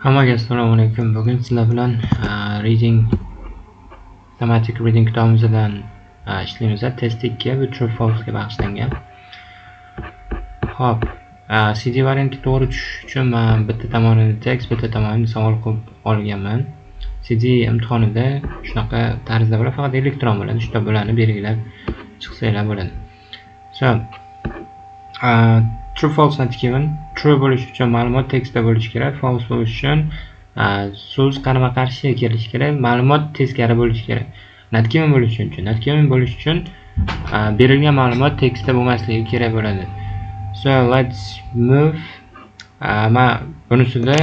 Hammaga assalomu alaykum. Bugun sizlar bilan thematic reading kitobimizdan ishlaymiz. Test 2 bu true false ga bag'ishlangan. Xo'p, CD variantga to'g'ri tushish uchun men bitta tomonini tekst, bitta tomonini savol qilib olganman. CD imtihonida shunaqa tarzda bo'ladi, faqat elektron bo'ladi. Shu bularni belgilab chiqsanglar bo'ladi. So, true false not given. True bo'lish uchun ma'lumot tekstda bo'lishi kerak, false bo'lish uchun so'z qarama-qarshi kelishi kerak, ma'lumot teskari bo'lishi kerak. Not given bo'lish uchun berilgan ma'lumot tekstda bo'lmasligi kerak bo'ladi. So let's move. Bunisida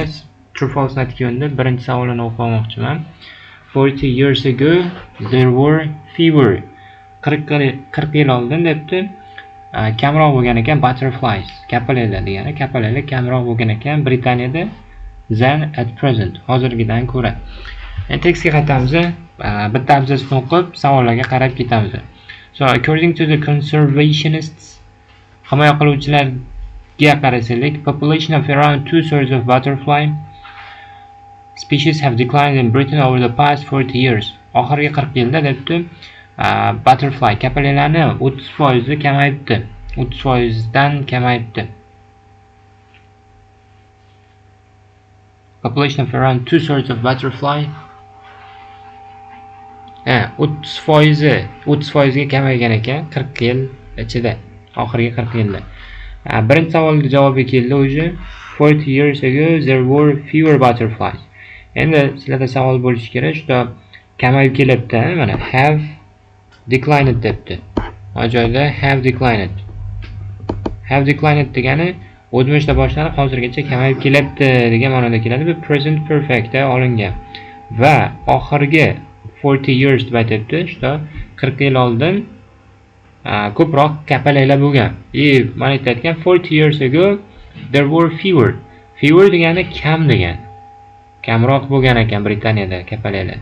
true false not given'da birinchi savolini o'qimoqchiman. 40 years ago there were fewer. 40 yil oldin debdi. Kamroq bo'lgan ekan butterflies, kapalaklar degani, kapalaklar kamroq bo'lgan ekan Britaniyada than at present, hozirgidan ko'ra. Tekstga qaytamiz, bitta abzasni o'qib savollarga qarab ketamiz. So according to the conservationists, himoya qiluvchilarga qarasak, population of around 2/3 of butterfly species have declined in Britain over the past 40 years. Oxirgi 40 yilda debdi butterfly kapalaklarni 30% kamayibdi. 30%dan kamayibdi. Population of around 2/3 of butterfly 30% ga kamaygan ekan 40 yil ichida, oxirgi 40 yilda. Birinchi savolga javobi keldi o'zi. 40 years ago there were fewer butterflies. Endi sizlarda savol bo'lishi kerak, shunda kamayib kelibdi, mana have declined debdi. Bu joyda have declined. Have declined degani o'tmishda boshlanib hozirgacha kamayib kelibdi degan ma'noda keladi. Bu present perfectda olingan. Va oxirgi 40 years deb aytibdi. Shunda 40 yil oldin ko'proq kapalaklar bo'lgan. Mana aytayotgan 40 years ago there were fewer. Fewer degani kam degani. Kamroq bo'lgan ekan Britaniyada kapalaklar.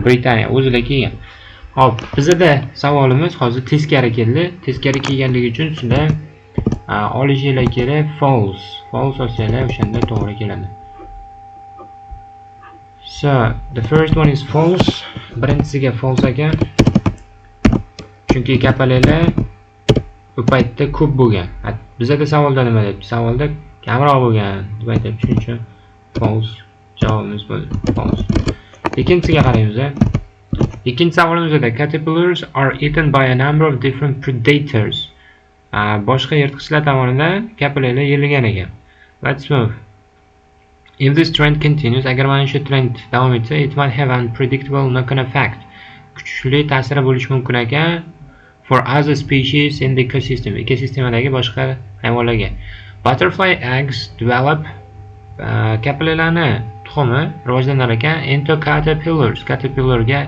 Britaniya o'zida kelgan. Hop, bizda savolimiz hozir teskari keldi. Teskari kelganligi uchun sizlar olishinglar kerak false. False olsanglar o'shanda to'g'ri keladi. So, the first one is false. Birinchisiga false ekan. Chunki kapalaklar bu paytda ko'p bo'lgan. Bizda savolda nima deb? Savolda kamroq bo'lgan deb aytib, shuning uchun false javobimiz bo'ldi. False. Ikkinchisiga qaraymiz. Ikkinchi savolimizda caterpillars are eaten by a number of different predators. Boshqa yirtqichlar tomonidan kapalaklar yeyilgan ekan. Let's move. If this trend continues, agar mana shu trend davom etsa, it might have unpredictable knock-on effect. Kuchli ta'siri bo'lishi mumkin ekan for other species in the ecosystem. Ekosistemadagi boshqa hayvonlarga. Butterfly eggs develop kapalaklarni tuxumi rivojlanar ekan into caterpillars. Caterpillarga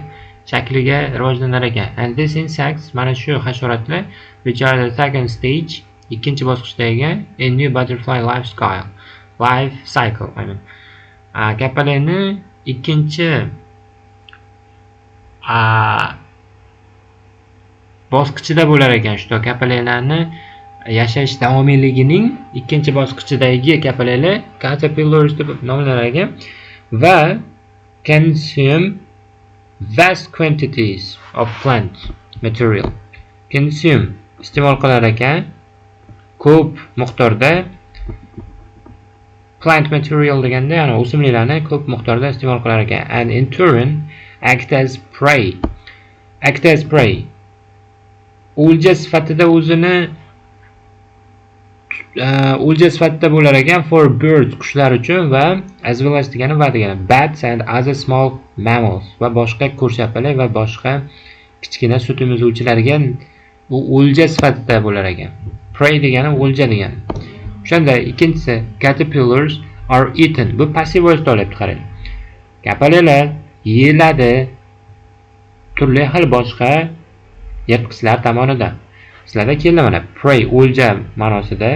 shakliga rivojlanar ekan. And these insects, mana shu hasharotlar, which are the second stage, ikkinchi bosqichdagi a new butterfly life cycle. Kapalakni ikkinchi bosqichida bo'lar ekan. Shu kapalaklarni yashash davomiyligining ikkinchi bosqichidagi kapalaklar caterpillars deb nomlanar ekan va consume vast quantities of plant material. Consume iste'mol qilar ekan ko'p miqdorda plant material deganda, ya'ni o'simliklarni ko'p miqdorda iste'mol qilar ekan. And in turn act as prey. Act as prey. O'lja sifatida o'zini o'lja sifatida bo'lar ekan for birds, qushlar uchun, va as well as degani va degani bats and other small mammals, va boshqa ko'rshapalak va boshqa kichkina sut emizuvchilarga bu o'lja sifatida bo'lar ekan. Prey degani o'lja degani. O'shanda ikkinchisi caterpillars are eaten. Bu passiv vosita olib qarang. Kapalaklar yeyiladi turli xil boshqa yirtqichlar tomonidan. Sizlarda keldi mana prey o'lja ma'nosida,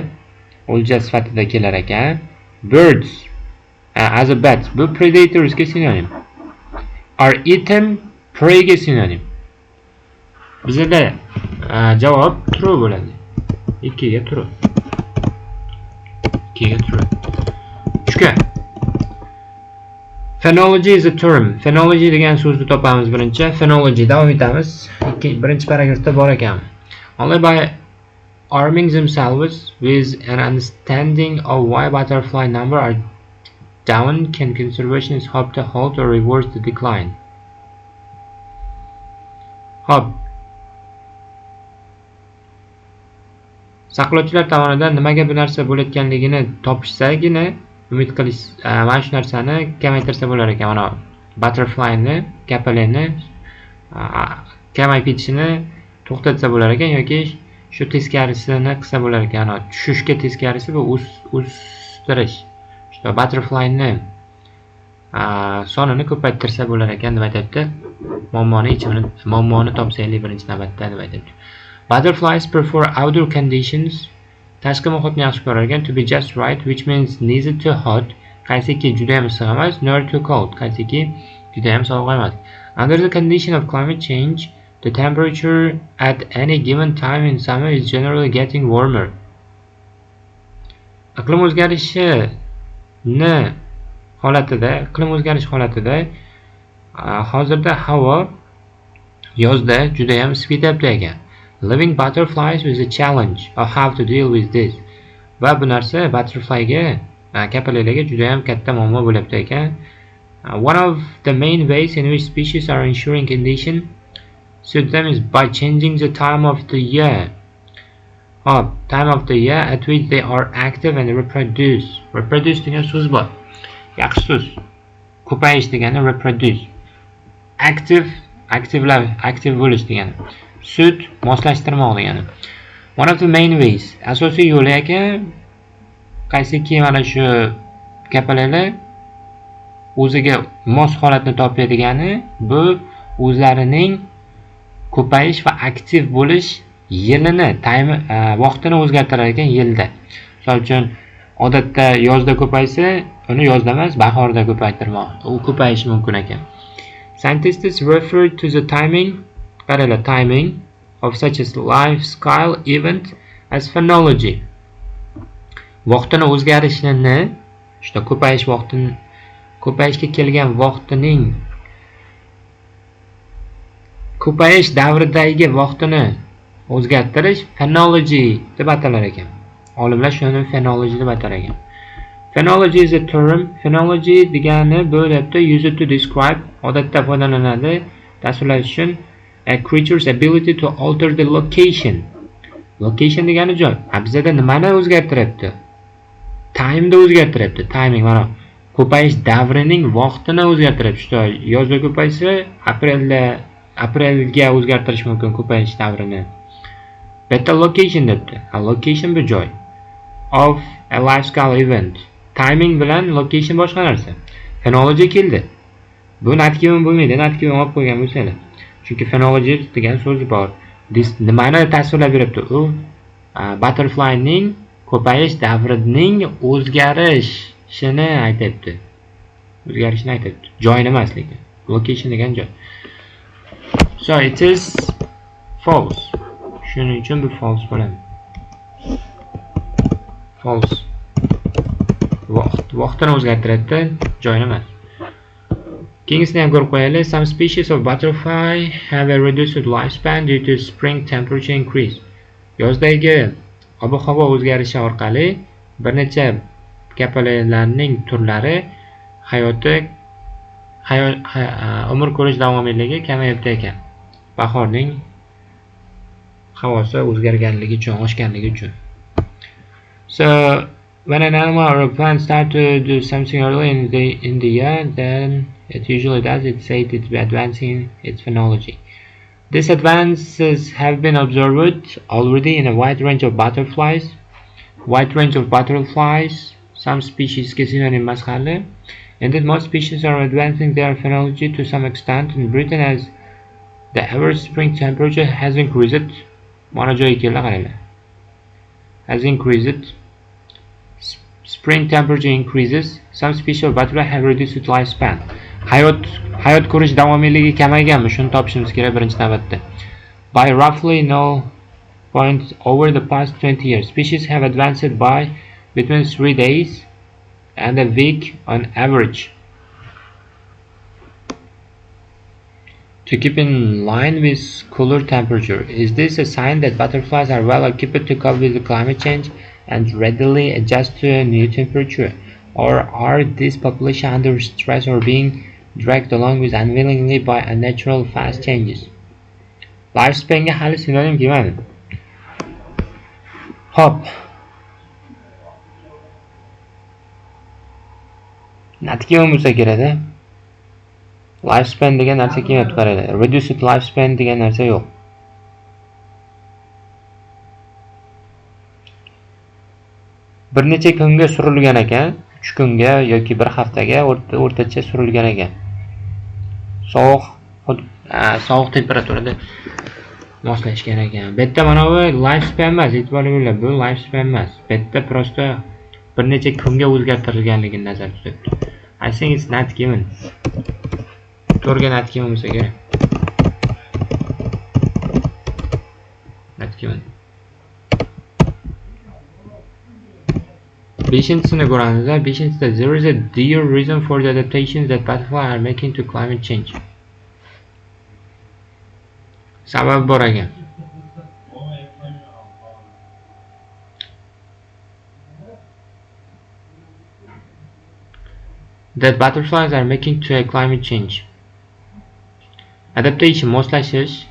o'lja sifatida kelar ekan. Birds as a bat, bu predators ga sinonim. Are eaten prey ga sinonim. Bizda javob true bo'ladi. 2 ga true. 2 ga true. 3 ga Phenology is a term. Phenology degan so'zni topamiz birinchi. Phenology davom etamiz. Birinchi paragrafda bor ekan. Only by arming themselves with an understanding of why butterfly number are down can conservationists hope to halt or reverse the decline. Hop. Saqlovchilar tomonidan nimaga bu narsa bo'layotganligini topishsagina umid qilish, mana shu narsani kamaytirsa bo'lar ekan. Mana butterflyni, kapaleni kamayib ketishini to'xtatsa bo'lar ekan yoki shu teskarisini qilsa bo'lar ekan. Tushishga teskarisi bu o'stirish. Shu butterflyni sonini ko'paytirsa bo'lar ekan deb aytibdi. Muammoni topsaylik birinchi navbatda deb aytibdi. Butterflies prefer outdoor conditions. Tashqi muhitni yaxshi ko'rar ekan. To be just right, which means neither too hot, qaysiki juda ham issiq emas, nor too cold, qaysiki juda ham sovuq emas. Under the condition of climate change, the temperature at any given time in summer is generally getting warmer. Iqlim o'zgarishi holatida hozirda havo yozda juda ham isib ketyapti ekan. Living butterflies is a challenge of how to deal with this. Va bu narsa butterflyga, kapallarga juda ham katta muammo bo'lyapti ekan. One of the main ways in which species are ensuring condition suit them is by changing the time of the year. Time of the year at which they are active and reproduce. Reproduce degan so'z bor. Yaxshi so'z. Ko'payish degani reproduce. Active bo'lish degani. Suit moslashtirmoq degani. One of the main ways, asosiy yo'li ekan, qaysiki mana shu kapallar o'ziga mos holatni topadigani bu o'zlarining ko'payish va aktiv bo'lish yilini, vaqtini o'zgartirar ekan yilda. Misol uchun odatda yozda ko'paysa, uni yozda emas, bahorda ko'paytirmoq. U ko'payishi mumkin ekan. Scientists refer to the timing of such a life-scale event as phenology. Vaqtini o'zgarishini, shunda ko'payishga kelgan vaqtining ko'payish davridagi vaqtini o'zgartirish phenology deb atalar ekan. Olimlar shuni phenology deb atar ekan. Phenology is a term. Phenology degani bo'lyapti used to describe, odatda foydalanadi tasvirlash uchun a creature's ability to alter the location. Location degani joy. Bizda nimani o'zgartiryapti? Time'ni o'zgartiryapti. Timing mana ko'payish davrining vaqtini o'zgartiryapti. Shu yozda ko'paysa, aprelga o'zgartirish mumkin ko'payish davrini. Beta location debdi. Location bu joy. Of a life scale event. Timing bilan location boshqa narsa. Phenology keldi. Bu natgiven bo'lmaydi. Natgiven olib qo'ygan bo'lsanglar. Chunki phenology degan so'z bor. Nimani tasvirlab beribdi? U butterflyning ko'payish davrining o'zgarishini aytibdi. Joyini emas lekin. Location degan joy. So it is false. Shuning uchun bu false bo'ladi. False. Vaqtini o'zgartiradi, joyini emas. Keyingisini ham ko'rib qo'yaylik. Some species of butterfly have a reduced lifespan due to spring temperature increase. Yozdagi ob-havo o'zgarishi orqali bir necha kapallarning turlari umr ko'rish davomiyligi kamayyapti ekan. Bahorning havosi o'zgarganligi uchun, oshganligi uchun. So when an animal or a plant start to do something early in the year, then it usually does. It's said it's advancing its phenology. These advances have been observed already in a wide range of butterflies. Some species synonym emas hali. Indeed, most species are advancing their phenology to some extent. In Britain, as the average spring temperature has increased, spring temperature increases. Some species of butterfly have reduced its lifespan. Hayot ko'rish davomiyligi kamayganmi? Shuni topishimiz kerak birinchi navbatda. By roughly 0.0 over the past 20 years, species have advanced by between 3 days and a week on average. to keep in line with cooler temperature. Is this a sign that butterflies are well equipped to cope with the climate change and readily adjust to a new temperature? Or are these populations under stress or being dragged along with unwillingly by unnatural fast changes? Lifespan'ga hali sinonim kelmadi. Hop. Natga bo'lsa kerak-da. Lifespan degan narsa kelmayapti, qaranglar. Reduced lifespan degan narsa yo'q. Bir necha kunga surilgan ekan, 3 kunga yoki 1 haftaga o'rtacha surilgan ekan. Sovuq temperaturada moslashgan ekan. Bu yerda mana bu lifespan emas, e'tibor beringlar, bu lifespan emas. Bu yerda prosta bir necha kunga o'zgartirilganligini nazarda tutyapti. I think it's not given. To'rga not given bo'lsa kerak. Not given. 5-sini ko'ramizlar. 5-sida there is a clear reason for the adaptations that butterflies are making to climate change. Sabab bor ekan. That butterflies are making to a climate change. Adaptation, moslashish.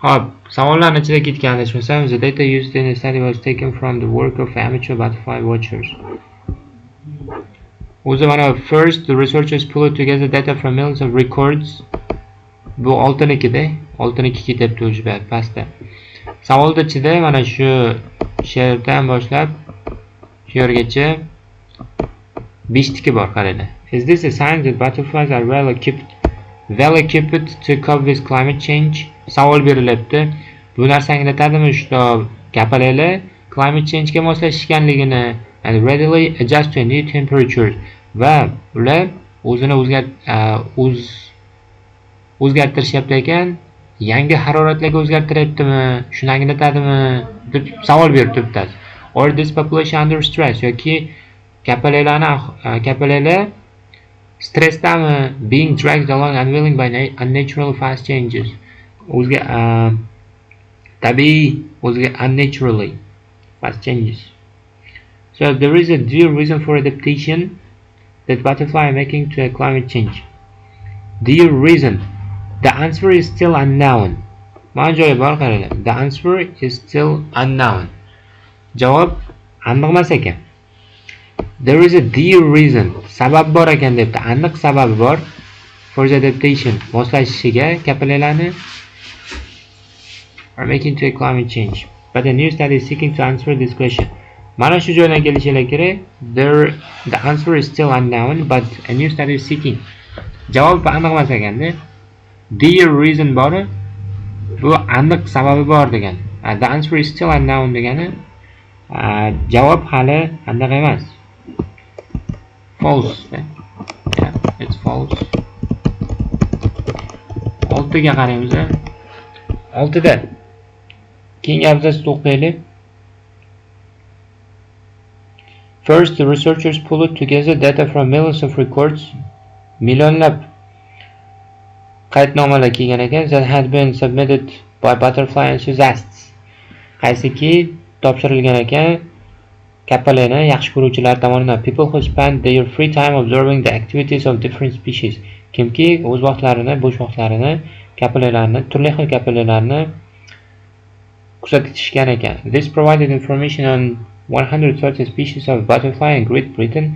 Hop, savollarning ichida ketgan adashmasam, the data used in the study was taken from the work of amateur butterfly watchers. O'zi mana first the researchers pulled together data from millions of records. Bu 6nikida, 6niki ketyapti o'sha pastda. Savolda ichida mana shu she'rdan boshlab shu yergacha 5 tiki bor, qaranglar. Is this a sign that butterflies are well equipped to cope with climate change? Savol berilyapti. Bu narsa anglatadimi shu kapalaylar climate change ga moslashganligini and readily adjust to new temperatures va ular o'zini o'zgartirishyapti ekan, yangi haroratlarga o'zgartiryaptimi, shuni anglatadimi deb savol berib turibdi. Or this population under stress yoki kapalaylar stressdami, being dragged along unwilling by unnatural fast changes. Tabiiy unnaturally fast changes. So there is a clear reason for adaptation that butterflies are making to a climate change. The reason, the answer is still unknown. Mana joyi bor, qaranglar. The answer is still unknown. Javob aniq emas ekan. There is a clear reason. Sabab bor ekan debdi. Aniq sababi bor for the adaptation. Moslashishiga kapalaylarni are making to a climate change. But a new study is seeking to answer this question. Mana shu joydan kelishilar kerak. The answer is still unknown, but a new study is seeking. Javob aniq emas ekanda. The reason bor. Bu aniq sababi bor degan. The answer is still unknown degani javob hali aniq emas. False. Yeah, it's false. 6ga qaraymiz. 6da keyingi abzasni o'qiylik. First, the researchers pulled together data from millions of records, millionlab qaydnomalar kelgan ekan, that had been submitted by butterfly enthusiasts. Qaysiki topshirilgan ekan kapalayni yaxshi ko'ruvchilar tomonidan. People who spend their free time observing the activities of different species. Kimki o'z vaqtlarini, bo'sh vaqtlarini kapalaylarni, turli xil kapalaylarni kuzatishgan ekan. This provided information on 130 species of butterfly in Great Britain.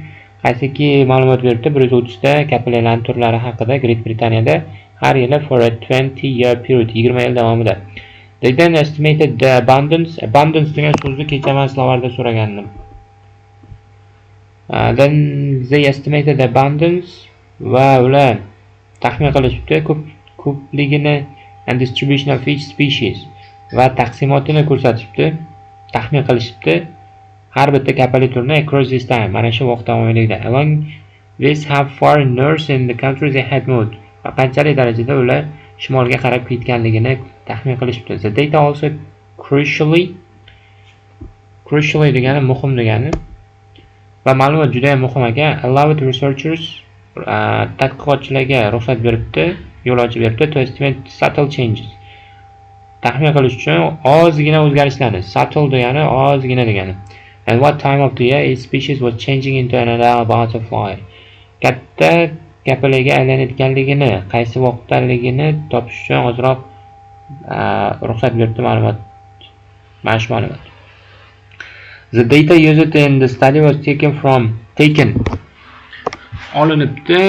Qaysiki ma'lumot beribdi 130 ta kapalaylar turlari haqida Great Britaniyada har yili for a 20-year period, 20 yil davomida. They then estimated the abundance degan so'zni kechaman slovarda so'ragandim. Then they estimated the abundance va ular taxmin qilishibdi ko'pligini and distribution of each species va taqsimotini ko'rsatibdi, taxmin qilishibdi har bitta kapalay turini across this time, mana shu vaqt davomiyligida. Along with how far north in the country they had moved, va qanchalik darajada ular shimolga qarab ketganligini taxmin qilishibdi. The data also crucially degani muhim degani Va ma'lumot juda ham muhim ekan. Allowed researchers tadqiqotchilarga ruxsat beribdi, yo'l ochib beribdi to estimate subtle changes. Taxmin qilish uchun ozgina o'zgarishlarni. Subtle degani ozgina degani. And what time of the year a species was changing into another butterfly. Katta kapalaga aylanayotganligini, qaysi vaqtdaligini topish uchun ozroq ruxsat beribdi ma'lumot. Mana shu ma'lumot. The data used in the study was taken olinibdi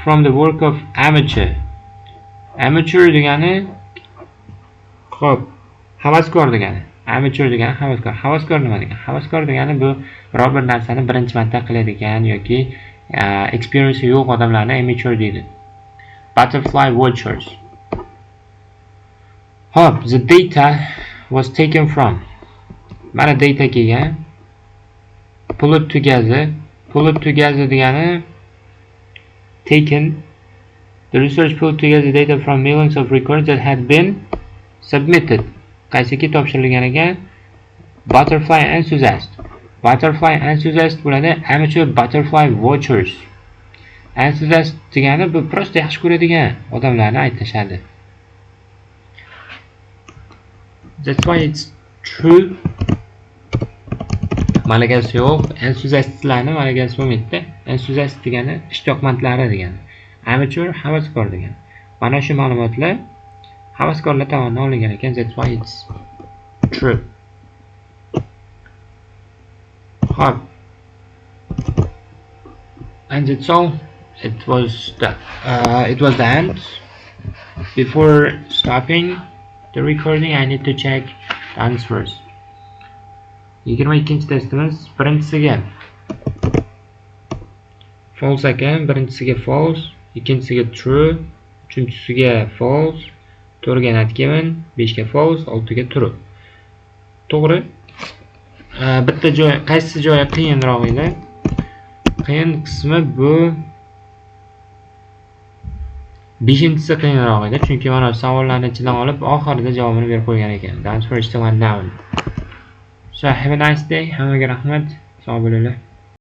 from the work of amateur. Amateur degani xo'p, havaskor degani. Amateur degani havaskor. Havaskor nima degani? Havaskor degani bu biror bir narsani birinchi marta qiladigan yoki experience yo'q odamlarni amateur deydi. Butterfly watchers. Hop, the data was taken from. Mana data kelgan. Pulled together degani taken. The research pulled together data from millions of records that had been submitted. Qaysiki topshirilganiga butterfly enthusiast. Butterfly enthusiast bo'ladi amateur butterfly watchers. Enthusiast degani bu prosta yaxshi ko'radigan odamlarni aytishadi. That's why it's true. Malagasi yo'q, enthusiastlarni malagasi bo'lmaydi. Enthusiast degani ishtiyoqmandlari degani. Amateur havaskor degani. Mana shu ma'lumotlar havaskorlar tomonidan olingan ekan. That's why it's true. Hop. And that's all. It was the end. Before stopping the recording, I need to check the answers. 22 testimiz birinchisiga false ekan, birinchisiga false, ikkinchisiga true, uchinchisiga false, 4 ga not given, 5 ga false, 6 ga true. To'g'ri. Bitta joy, qaysi joyi qiyinroq edi? Qiyin qismi bu 5-inchisi qiyinroq edi, chunki mana savollarni ichidan olib oxirida javobini berib qo'ygan ekan. The answer is still unknown. So have a nice day. Hammaga rahmat. Sog' bo'linglar.